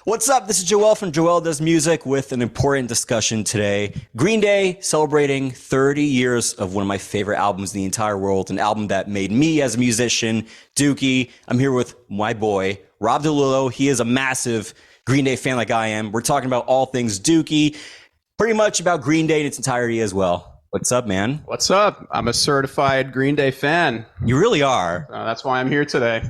What's up? This is Joel from Joel Does Music with an important discussion today. Green Day celebrating 30 years of one of my favorite albums in the entire world, an album that made me as a musician, Dookie. I'm here with my boy, Rob DeLillo. He is a massive Green Day fan like I am. We're talking about all things Dookie, pretty much about Green Day in its entirety as well. What's up, man? What's up? I'm a certified Green Day fan. You really are. That's why I'm here today.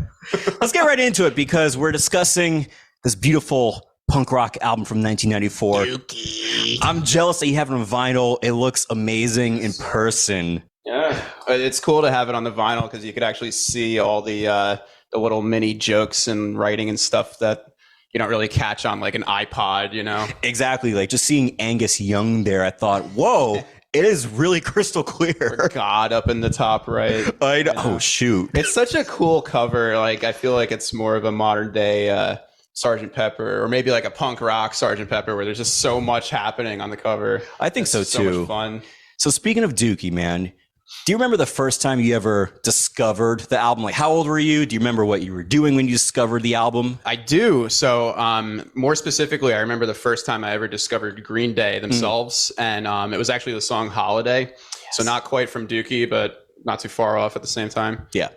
Let's get right into it because we're discussing this beautiful punk rock album from 1994. Dookie. I'm jealous that you have it on vinyl. It looks amazing in person. Yeah, it's cool to have it on the vinyl because you could actually see all the little mini jokes and writing and stuff that you don't really catch on like an iPod, you know? Exactly. Like just seeing Angus Young there, I thought, whoa, it is really crystal clear. Or God up in the top right. I know. Oh, shoot. It's such a cool cover. Like, I feel like it's more of a modern day Sgt. Pepper, or maybe like a punk rock Sgt. Pepper, where there's just so much happening on the cover. I think so, too. So much fun. So speaking of Dookie, man, do you remember the first time you ever discovered the album? Like, how old were you? Do you remember what you were doing when you discovered the album? I do. So more specifically, I remember the first time I ever discovered Green Day themselves. And it was actually the song Holiday. Yes. So not quite from Dookie, but not too far off at the same time. Yeah.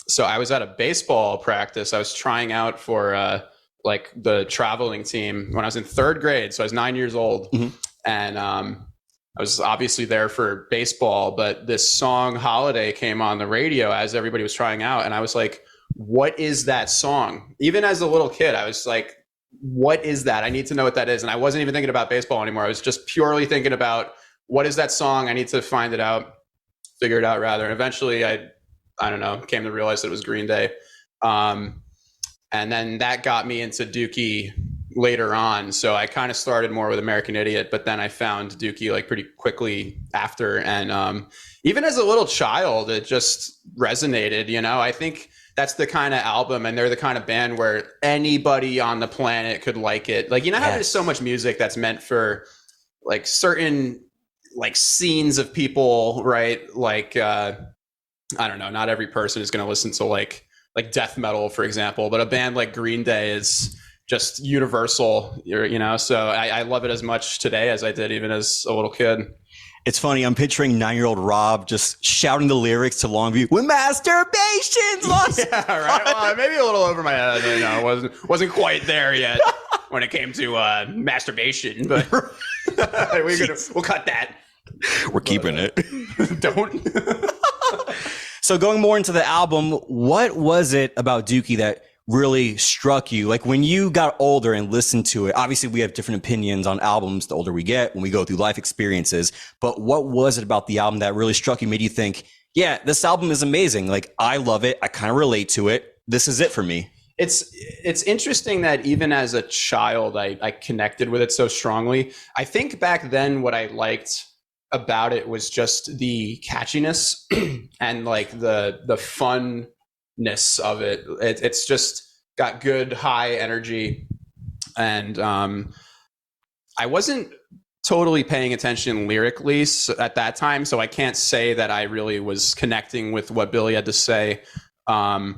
So I was at a baseball practice. I was trying out for like the traveling team when I was in third grade. So I was 9 years old. Mm-hmm. And I was obviously there for baseball, but this song Holiday came on the radio as everybody was trying out. And I was like, what is that song? Even as a little kid, I was like, what is that? I need to know what that is. And I wasn't even thinking about baseball anymore. I was just purely thinking about what is that song? I need to find it out, figure it out rather. And eventually I don't know, came to realize that it was Green Day. And then that got me into Dookie later on. So I kind of started more with American Idiot, but then I found Dookie like pretty quickly after. And even as a little child, it just resonated, you know. I think that's the kind of album, and they're the kind of band where anybody on the planet could like it. Like, you know how there's so much music that's meant for like certain like scenes of people, right? Like I don't know, not every person is going to listen to like death metal, for example, but a band like Green Day is just universal, you know. So I love it as much today as I did even as a little kid. It's funny. I'm picturing 9-year-old Rob just shouting the lyrics to Longview with masturbation's lost. Yeah, right. Well, maybe a little over my head. You know, wasn't quite there yet when it came to masturbation. But we'll cut that. We're keeping it. Don't. So going more into the album, what was it about Dookie that really struck you? Like when you got older and listened to it, obviously we have different opinions on albums the older we get when we go through life experiences, but what was it about the album that really struck you, made you think, yeah, this album is amazing. Like I love it. I kind of relate to it. This is it for me. It's interesting that even as a child, I connected with it so strongly. I think back then what I liked about it was just the catchiness and like the funness of it. It's just got good high energy, and I wasn't totally paying attention lyrically at that time, so I can't say that I really was connecting with what Billy had to say, but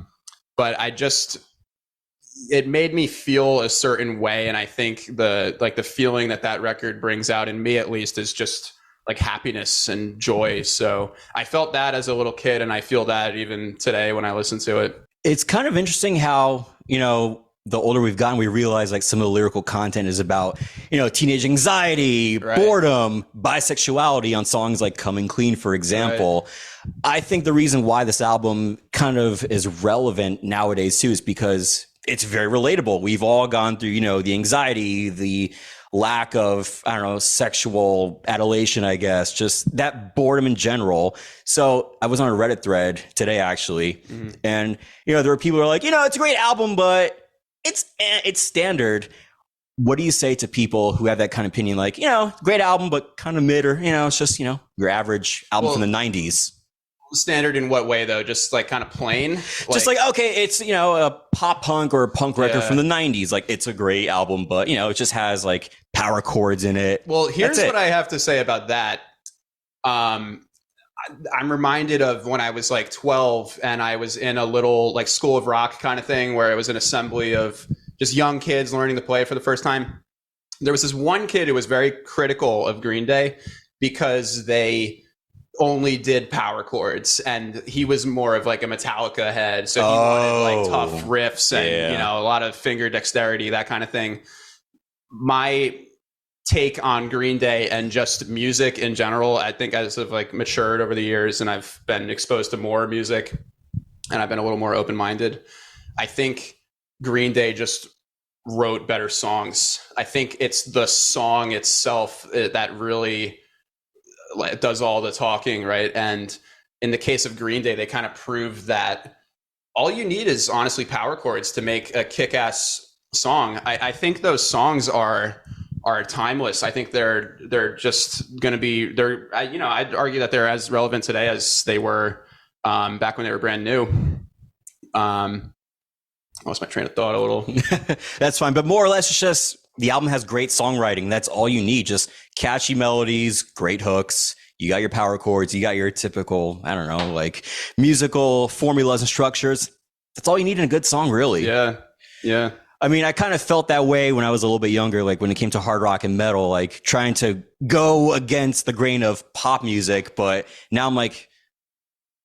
it made me feel a certain way, and I think the feeling that record brings out in me, at least, is just like happiness and joy. So I felt that as a little kid, and I feel that even today when I listen to it. It's kind of interesting how, you know, the older we've gotten, we realize like some of the lyrical content is about, you know, teenage anxiety, right, boredom, bisexuality on songs like Coming Clean, for example. Right. I think the reason why this album kind of is relevant nowadays too is because it's very relatable. We've all gone through, you know, the anxiety, the lack of, I don't know, sexual adulation, I guess, just that boredom in general. So I was on a Reddit thread today, actually. Mm-hmm. And, you know, there were people who are like, you know, it's a great album, but it's standard. What do you say to people who have that kind of opinion? Like, you know, great album, but kind of mid, or, you know, it's just, you know, your average album from the 90s. Standard in what way, though? Just like kind of plain? Just like, okay, it's, you know, a pop punk or a punk record from the 90s. Like, it's a great album, but, you know, it just has like power chords in it. Well, here's what I have to say about that. I'm reminded of when I was like 12 and I was in a little like School of Rock kind of thing where it was an assembly of just young kids learning to play for the first time. There was this one kid who was very critical of Green Day because they only did power chords, and he was more of like a Metallica head. So he wanted like tough riffs and, you know, a lot of finger dexterity, that kind of thing. My take on Green Day and just music in general, I think as I've like matured over the years and I've been exposed to more music and I've been a little more open-minded, I think Green Day just wrote better songs. I think it's the song itself that really does all the talking, right? And in the case of Green Day, they kind of proved that all you need is honestly power chords to make a kick-ass song. I think those songs are timeless. I think they're just going to be, I'd argue that they're as relevant today as they were back when they were brand new. I lost my train of thought a little. That's fine. But more or less, it's just the album has great songwriting. That's all you need. Just catchy melodies, great hooks. You got your power chords. You got your typical, I don't know, like musical formulas and structures. That's all you need in a good song, really. Yeah. Yeah. I mean, I kind of felt that way when I was a little bit younger, like when it came to hard rock and metal, like trying to go against the grain of pop music. But now I'm like,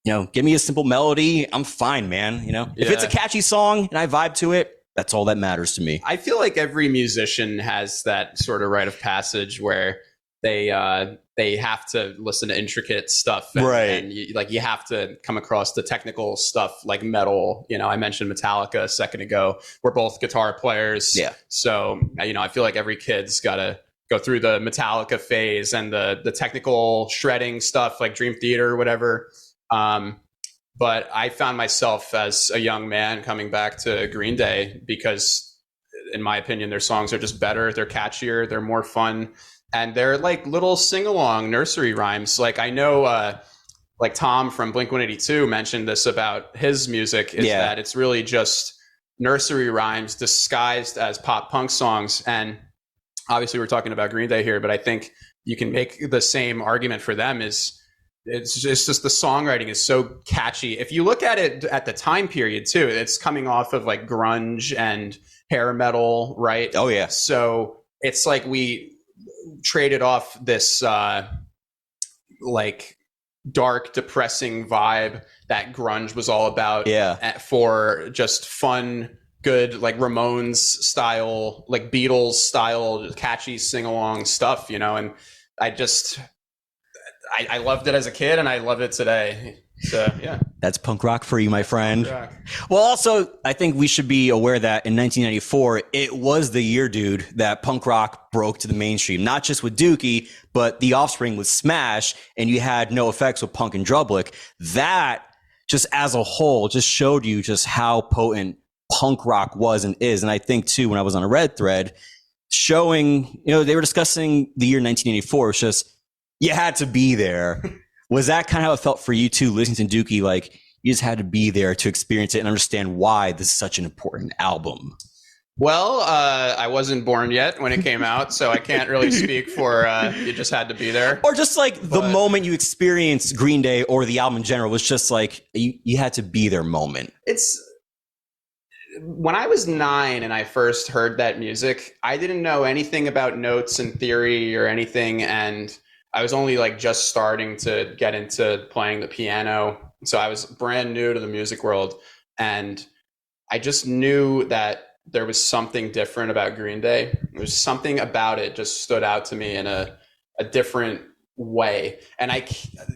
you know, give me a simple melody. I'm fine, man. You know, if it's a catchy song and I vibe to it, that's all that matters to me. I feel like every musician has that sort of rite of passage where they have to listen to intricate stuff, and you have to come across the technical stuff like metal. You know, I mentioned Metallica a second ago. We're both guitar players, so I feel like every kid's got to go through the Metallica phase and the technical shredding stuff like Dream Theater or whatever. But I found myself as a young man coming back to Green Day because, in my opinion, their songs are just better. They're catchier. They're more fun. And they're like little sing-along nursery rhymes. Like I know, like Tom from Blink-182 mentioned this about his music, is that it's really just nursery rhymes disguised as pop punk songs. And obviously we're talking about Green Day here, but I think you can make the same argument for them. It's just the songwriting is so catchy. If you look at it at the time period too, it's coming off of like grunge and hair metal, right? Oh yeah. So it's like we traded off this like dark, depressing vibe that grunge was all about, for just fun, good, like Ramones style, like Beatles style, catchy sing-along stuff, and I loved it as a kid and I love it today. So yeah, that's punk rock for you, my friend. Well, also, I think we should be aware that in 1994, it was the year, dude, that punk rock broke to the mainstream, not just with Dookie, but The Offspring with Smash, and you had No Effects with Punk and Drublick. That just as a whole just showed you just how potent punk rock was and is. And I think too, when I was on a Reddit thread showing, they were discussing the year 1984, it's just, you had to be there. Was that kind of how it felt for you too, listening to Dookie? Like you just had to be there to experience it and understand why this is such an important album. Well, I wasn't born yet when it came out, so I can't really speak for you just had to be there. Or just like the moment you experienced Green Day or the album in general was just like you had to be there moment. It's when I was 9 and I first heard that music, I didn't know anything about notes and theory or anything, and I was only like just starting to get into playing the piano. So I was brand new to the music world. And I just knew that there was something different about Green Day. There was something about it just stood out to me in a different way. And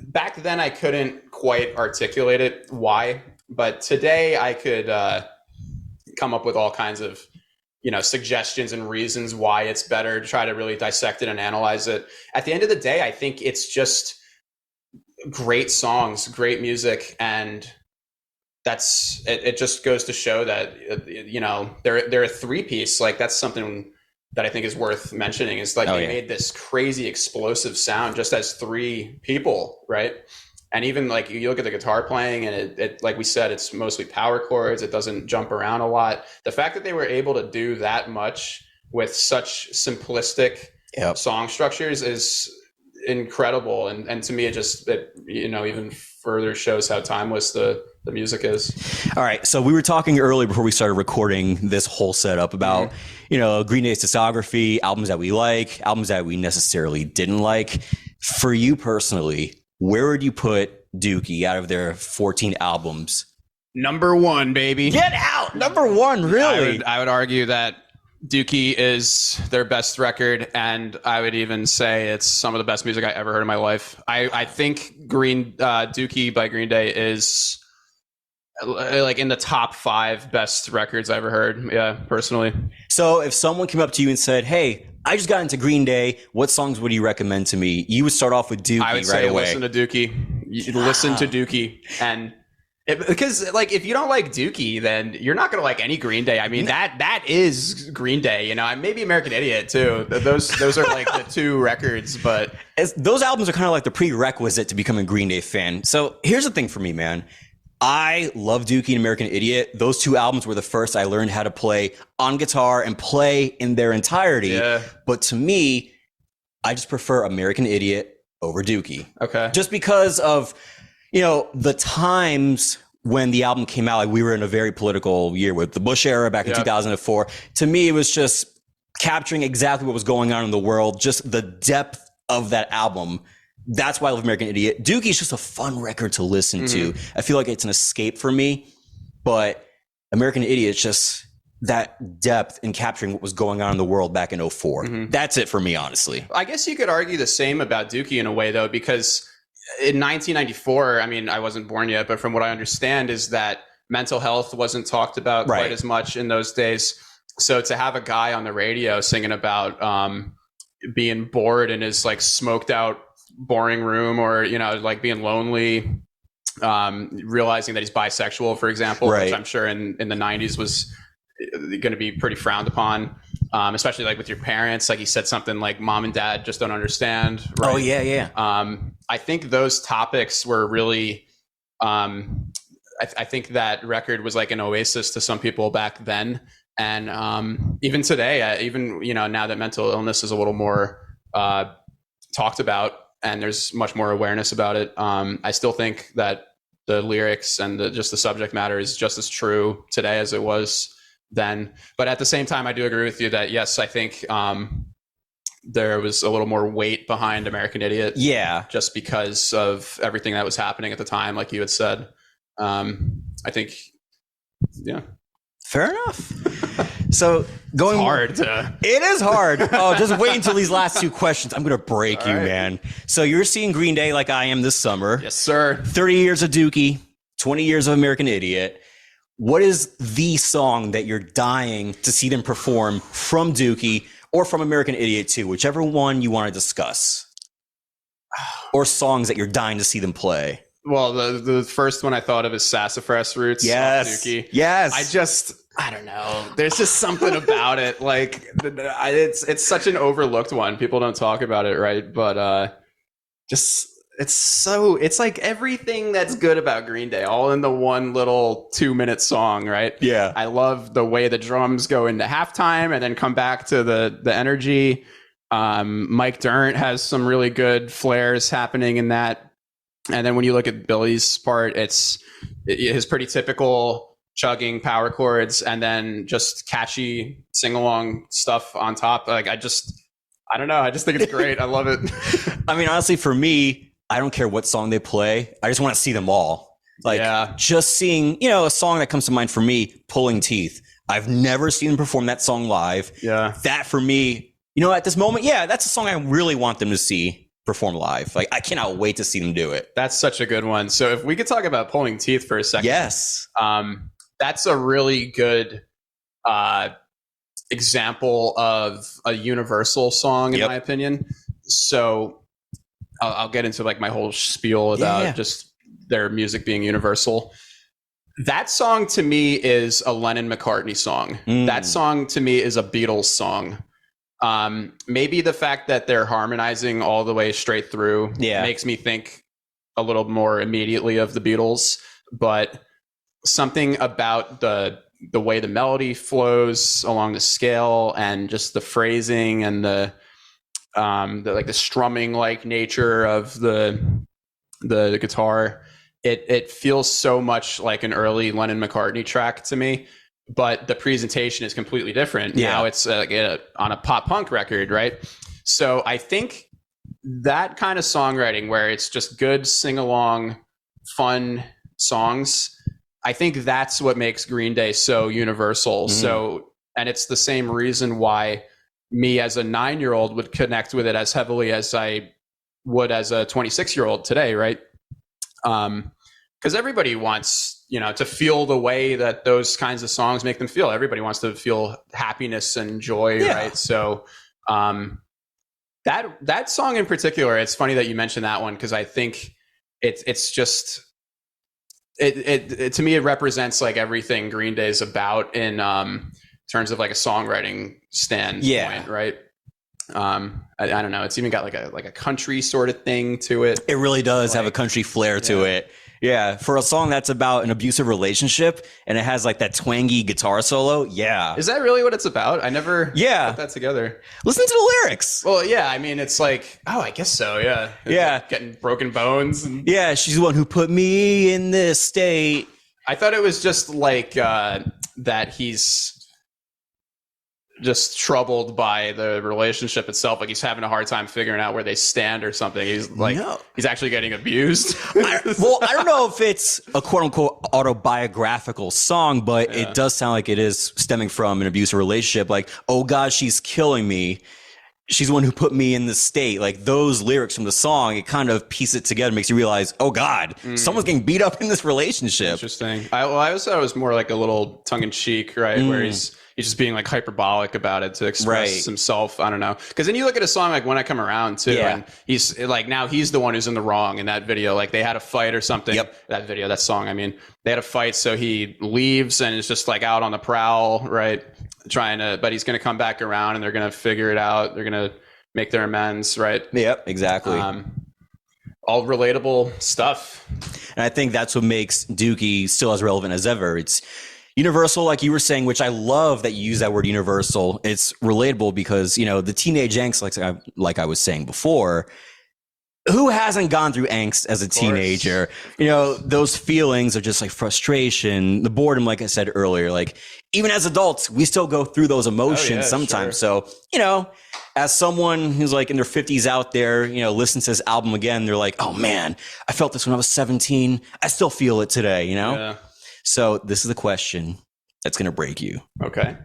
back then I couldn't quite articulate it why, but today I could come up with all kinds of suggestions and reasons why it's better to try to really dissect it and analyze it. At the end of the day, I think it's just great songs, great music. And that's, it just goes to show that, they're a three-piece. Like that's something that I think is worth mentioning is like they made this crazy explosive sound just as three people, right? And even like you look at the guitar playing and it like we said, it's mostly power chords. It doesn't jump around a lot. The fact that they were able to do that much with such simplistic song structures is incredible. And to me, it even further shows how timeless the the music is. All right. So we were talking earlier before we started recording this whole setup about, Green Day's discography, albums that we like, albums that we necessarily didn't like. For you personally, where would you put Dookie out of their 14 albums? Number one, baby. Get out! Number one, really? I would argue that Dookie is their best record, and I would even say it's some of the best music I ever heard in my life. I think Dookie by Green Day is like in the top 5 best records I ever heard. Yeah, personally. So if someone came up to you and said, "Hey, I just got into Green Day. What songs would you recommend to me?" You would start off with Dookie I would right say away. listen to Dookie. Listen to Dookie, and because like if you don't like Dookie, then you're not gonna like any Green Day. I mean that is Green Day. Maybe American Idiot too. Those are like the 2 records, but those albums are kind of like the prerequisite to becoming a Green Day fan. So here's the thing for me, man. I love Dookie and American Idiot. Those 2 albums were the first I learned how to play on guitar and play in their entirety. Yeah. But to me, I just prefer American Idiot over Dookie. Okay. Just because of, the times when the album came out, like we were in a very political year with the Bush era back in 2004. To me, it was just capturing exactly what was going on in the world, just the depth of that album. That's why I love American Idiot. Dookie is just a fun record to listen to. I feel like it's an escape for me, but American Idiot is just that depth in capturing what was going on in the world back in 04. That's it for me, honestly. I guess you could argue the same about Dookie in a way, though, because in 1994, I mean, I wasn't born yet, but from what I understand is that mental health wasn't talked about quite as much in those days. So to have a guy on the radio singing about being bored in his like smoked out boring room, or like being lonely, realizing that he's bisexual, for example, which I'm sure in the 90s was going to be pretty frowned upon, especially like with your parents. Like he said something like mom and dad just don't understand, right? Oh yeah. I think those topics were really I think that record was like an oasis to some people back then, and even today, even now that mental illness is a little more talked about and there's much more awareness about it, I still think that the lyrics and just the subject matter is just as true today as it was then. But at the same time, I do agree with you that yes, I think there was a little more weight behind American Idiot. Yeah. Just because of everything that was happening at the time, like you had said. I think, yeah. Fair enough. So going it is hard. Oh, just wait until these last 2 questions. I'm going to break you, man. So you're seeing Green Day like I am this summer. Yes, sir. 30 years of Dookie, 20 years of American Idiot. What is the song that you're dying to see them perform from Dookie or from American Idiot too, whichever one you want to discuss? Or songs that you're dying to see them play? Well, the first one I thought of is Sassafras Roots. Yes. Dookie. Yes. I don't know. There's just something about it. Like it's such an overlooked one. People don't talk about it, right? But it's like everything that's good about Green Day, all in the one little 2-minute song, right? Yeah. I love the way the drums go into halftime and then come back to the energy. Mike Dirnt has some really good flares happening in that. And then when you look at Billy's part, it's his pretty typical chugging power chords and then just catchy sing-along stuff on top. Like I don't know. I just think it's great. I love it. I mean, honestly, for me, I don't care what song they play. I just want to see them all. Like just seeing, a song that comes to mind for me, Pulling Teeth. I've never seen them perform that song live. Yeah. That for me, at this moment, that's a song I really want them to see perform live. Like I cannot wait to see them do it. That's such a good one. So if we could talk about Pulling Teeth for a second. Yes. That's a really good example of a universal song in my opinion. So I'll get into like my whole spiel about just their music being universal. That song to me is a Lennon-McCartney song. That song to me is a Beatles song. Maybe the fact that they're harmonizing all the way straight through makes me think a little more immediately of the Beatles, but something about the way the melody flows along the scale and just the phrasing and the like the strumming like nature of the guitar, it feels so much like an early Lennon McCartney track to me, but the presentation is completely different. Yeah. Now it's on a pop punk record, right? So I think that kind of songwriting where it's just good sing along, fun songs, I think that's what makes Green Day so universal. So, and it's the same reason why me as a 9-year-old would connect with it as heavily as I would as a 26-year-old today, right? Because everybody wants, to feel the way that those kinds of songs make them feel. Everybody wants to feel happiness and joy, right? So that song in particular, it's funny that you mentioned that one, because I think it's just it to me, it represents like everything Green Day is about in terms of like a songwriting standpoint, right? I don't know. It's even got like a country sort of thing to it. It really does have a country flair to it. Yeah, for a song that's about an abusive relationship and it has like that twangy guitar solo. Yeah. Is that really what it's about? I never put that together. Listen to the lyrics. Well, yeah, I mean, it's like, I guess so, yeah. It's like getting broken bones. Yeah, she's the one who put me in this state. I thought it was just like that he's just troubled by the relationship itself. Like he's having a hard time figuring out where they stand or something. He's like, he's actually getting abused. I don't know if it's a quote unquote autobiographical song, but it does sound like it is stemming from an abusive relationship. Like, oh God, she's killing me. She's the one who put me in this state. Like those lyrics from the song, it kind of pieces it together, makes you realize, oh God, someone's getting beat up in this relationship. Interesting. I always thought it was more like a little tongue in cheek, right? Where he's just being like hyperbolic about it to express himself. I don't know. Because then you look at a song like When I Come Around too, and he's like, now he's the one who's in the wrong in that video. Like they had a fight or something. That song. I mean, they had a fight, so he leaves and is just like out on the prowl, right? But he's going to come back around and they're going to figure it out. They're going to make their amends, right? Yep, exactly. All relatable stuff. And I think that's what makes Dookie still as relevant as ever. It's universal, like you were saying, which I love that you use that word universal. It's relatable because, the teenage angst, like I was saying before, who hasn't gone through angst as a teenager? Those feelings are just like frustration, the boredom, like I said earlier. Like even as adults, we still go through those emotions sometimes. Sure. So, as someone who's like in their 50s out there, listens to this album again, they're like, oh man, I felt this when I was 17. I still feel it today, Yeah. So this is the question that's going to break you. Okay.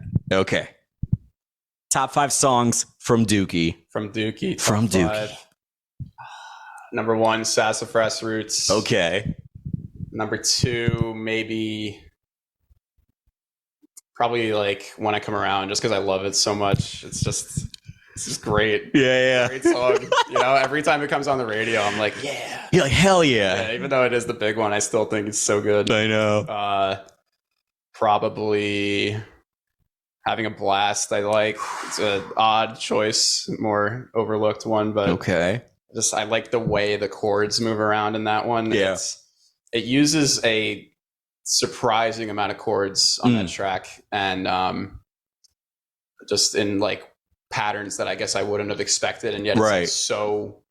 Top 5 songs from Dookie. From Dookie. From Dookie. Number 1, Sassafras Roots. Okay. Number 2, probably like When I Come Around, just because I love it so much. It's just great. Yeah. Great song. Every time it comes on the radio, I'm like, yeah. You're like, hell yeah. Even though it is the big one, I still think it's so good. I know. Probably Having a Blast. I like. It's an odd choice, more overlooked one, but okay. I like the way the chords move around in that one. Yeah. It uses a surprising amount of chords on that track, and just in like patterns that I guess I wouldn't have expected, and yet it's like so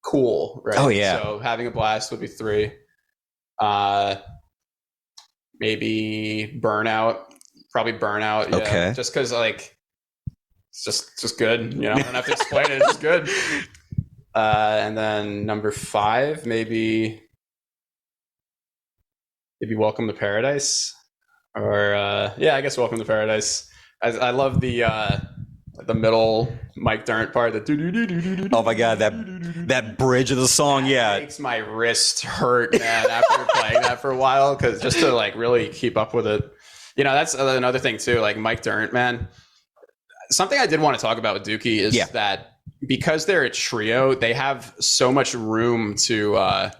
cool, right? Oh yeah. So Having a Blast would be 3. Maybe Burnout. Probably Burnout. Yeah. Okay. Just because like it's just good. I don't have to explain it. It's just good. And then number 5, maybe Welcome to Paradise, or I guess Welcome to Paradise. I love the middle Mike Dirnt part. Oh my God, that bridge of the song. It makes my wrist hurt, man, after playing that for a while, because just to like really keep up with it. That's another thing too. Like Mike Dirnt, man. Something I did want to talk about with Dookie is that because they're a trio, they have so much room to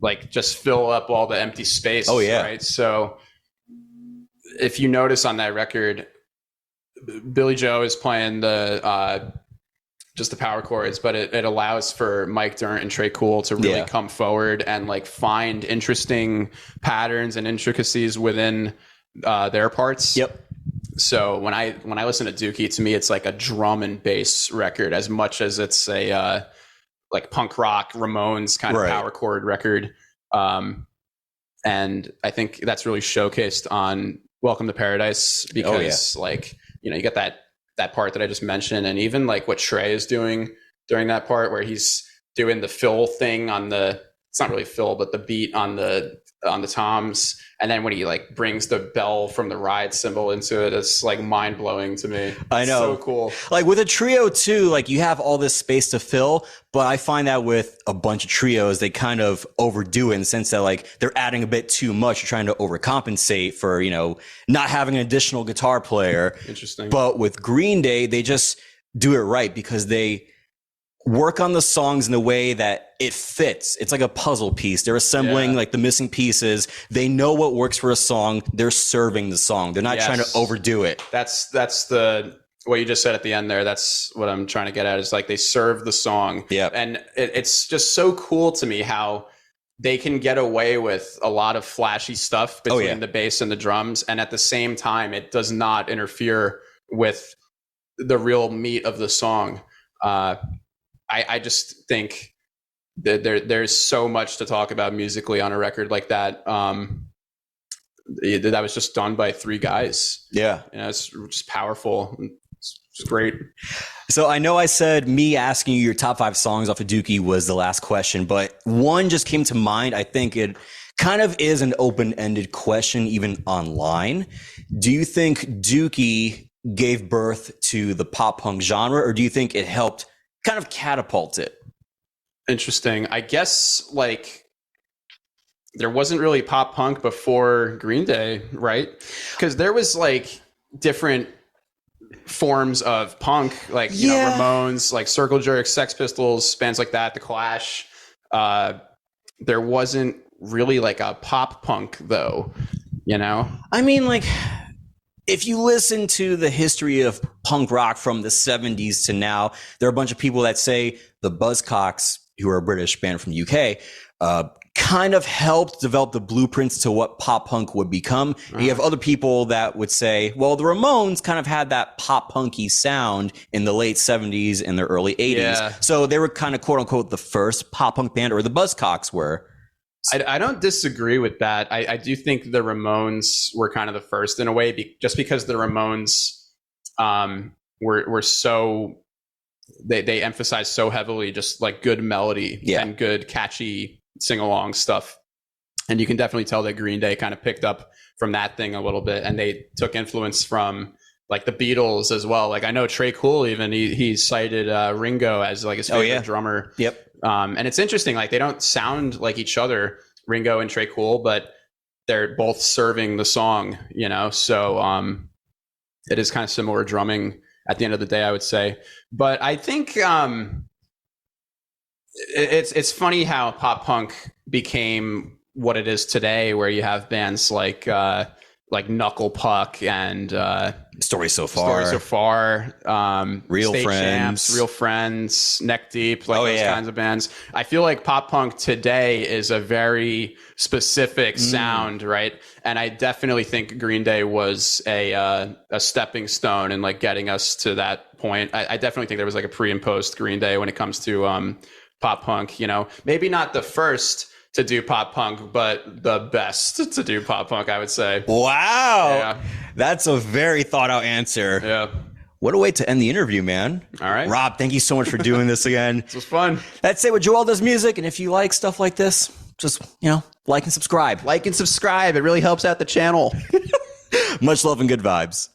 like just fill up all the empty space. Oh yeah. Right. So if you notice on that record, Billy Joe is playing the just the power chords, but it allows for Mike Dirnt and Trey Cool to really come forward and like find interesting patterns and intricacies within their parts. Yep. So when I listen to Dookie, to me it's like a drum and bass record as much as it's a like punk rock Ramones kind of power chord record. And I think that's really showcased on Welcome to Paradise because like, you know, you get that part that I just mentioned, and even like what Trey is doing during that part where he's doing the fill thing on the, it's not really fill, but the beat on the toms, and then when he like brings the bell from the ride cymbal into it, it's like mind blowing to me. I know, so cool. Like with a trio too, like you have all this space to fill, but I find that with a bunch of trios, they kind of overdo it in the sense that like they're adding a bit too much, trying to overcompensate for, you know, not having an additional guitar player. Interesting. But with Green Day, they just do it right because they work on the songs in the way that it fits. It's like a puzzle piece. They're assembling like the missing pieces. They know what works for a song. They're serving the song. They're not trying to overdo it. That's the what you just said at the end there. That's what I'm trying to get at, is like they serve the song. Yeah. And it's just so cool to me how they can get away with a lot of flashy stuff between the bass and the drums, and at the same time it does not interfere with the real meat of the song. I just think that there's so much to talk about musically on a record like that. That was just done by three guys. Yeah. You know, it's just powerful. It's great. So I know I said me asking you your top 5 songs off of Dookie was the last question, but one just came to mind. I think it kind of is an open-ended question, even online. Do you think Dookie gave birth to the pop punk genre, or do you think it helped kind of catapult it? Interesting. I guess like there wasn't really pop punk before Green Day, right? Because there was like different forms of punk, like you know, Ramones, like Circle Jerks, Sex Pistols, bands like that, The Clash. There wasn't really like a pop punk though, you know? I mean, like, if you listen to the history of punk rock from the 70s to now, there are a bunch of people that say the Buzzcocks, who are a British band from the UK, kind of helped develop the blueprints to what pop punk would become. And you have other people that would say, well, the Ramones kind of had that pop punky sound in the late 70s and the early 80s. Yeah. So they were kind of quote unquote the first pop punk band, or the Buzzcocks were. I don't disagree with that. I do think the Ramones were kind of the first in a way, just because the Ramones were so, they emphasized so heavily just like good melody and good catchy sing-along stuff. And you can definitely tell that Green Day kind of picked up from that thing a little bit, and they took influence from like the Beatles as well. Like I know Trey Cool, even he cited Ringo as like his favorite drummer. Yep. And it's interesting, like they don't sound like each other, Ringo and Trey Cool, but they're both serving the song, you know? So it is kind of similar drumming at the end of the day, I would say. But I think it's funny how pop punk became what it is today, where you have bands like Knuckle Puck and Story So Far, Real Friends, Real Friends, Neck Deep, like those kinds of bands. I feel like pop punk today is a very specific sound, right? And I definitely think Green Day was a stepping stone in like getting us to that point. I definitely think there was like a pre and post Green Day when it comes to pop punk. You know, maybe not the first to do pop punk, but the best to do pop punk, I would say. Wow. Yeah. That's a very thought out answer. Yeah. What a way to end the interview, man. All right. Rob, thank you so much for doing this again. This was fun. That's it with Joel Does Music. And if you like stuff like this, just, you know, like and subscribe. Like and subscribe. It really helps out the channel. Much love and good vibes.